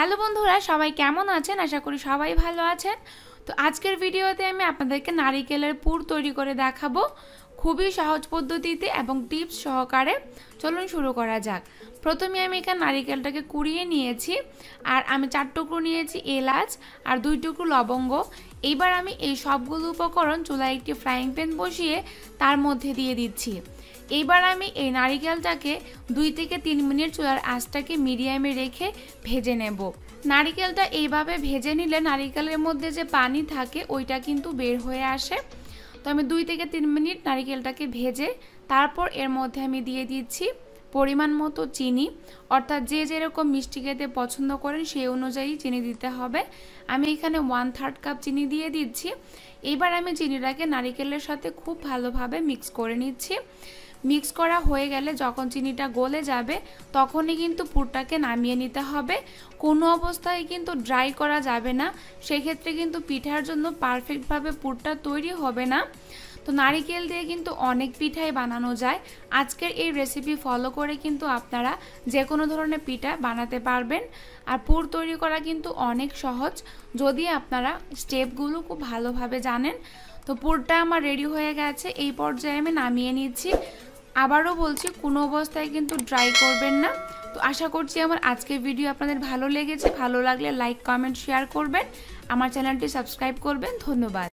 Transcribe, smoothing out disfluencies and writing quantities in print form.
Hello বন্ধুরা, সবাই কেমন আছেন? আশা করি সবাই ভালো আছেন। তো আজকের ভিডিওতে আমি আপনাদেরকে নারিকেলের পুর তৈরি করে দেখাবো খুবই সহজ পদ্ধতিতে এবং টিপস সহকারে। চলুন শুরু করা যাক। প্রথমে আমি এখানে নারিকেলটাকে কুড়িয়ে নিয়েছি আর আমি 4 টুকরো নিয়েছি এলাচ আর 2 টুকরো লবঙ্গ। এইবার আমি এই সবগুলো উপকরণ চুলায় একটি ফ্রাইং প্যান বসিয়ে তার মধ্যে দিয়ে দিচ্ছি। এইবার আমি এই নারিকেলটাকে 2 থেকে 3 মিনিট চুলার আঁচটাকে মিডিয়ামে রেখে ভেজে নেব। নারিকেলটা এইভাবে ভেজে নিলে নারিকেলের মধ্যে যে পানি থাকে ওইটা কিন্তু বের হয়ে আসে। তো আমি 2 থেকে 3 মিনিট নারিকেলটাকে ভেজে তারপর এর মধ্যে আমি দিয়ে দিচ্ছি পরিমাণ মতো চিনি, অর্থাৎ যে যেরকম মিষ্টি খেতে পছন্দ করেন সেই অনুযায়ী চিনি দিতে হবে। আমি এখানে 1/3 কাপ চিনি দিয়ে দিচ্ছি। এবার আমি চিনিটাকে নারিকেলের সাথে খুব ভালোভাবে মিক্স করে নিচ্ছি। মিক্স করা হয়ে গেলে যখন চিনিটা গলে যাবে তখনই কিন্তু পুরটাকে নামিয়ে নিতে হবে। কোনো অবস্থায় কিন্তু ড্রাই করা যাবে না, সেক্ষেত্রে কিন্তু পিঠার জন্য পারফেক্টভাবে পুরটা তৈরি হবে না। তো নারিকেল দিয়ে কিন্তু অনেক পিঠাই বানানো যায়। আজকের এই রেসিপি ফলো করে কিন্তু আপনারা যে কোনো ধরনের পিঠা বানাতে পারবেন। আর পুর তৈরি করা কিন্তু অনেক সহজ যদি আপনারা স্টেপগুলো খুব ভালোভাবে জানেন। তো পুরটা আমার রেডি হয়ে গেছে, এই পর্যায়ে আমি নামিয়ে নিচ্ছি। আবারও বলছি, কোনো অবস্থায় কিন্তু ড্রাই করবেন না। তো আশা করছি আমার আজকের ভিডিও আপনাদের ভালো লেগেছে। ভালো লাগলে লাইক, কমেন্ট, শেয়ার করবেন। আমার চ্যানেলটি সাবস্ক্রাইব করবেন। ধন্যবাদ।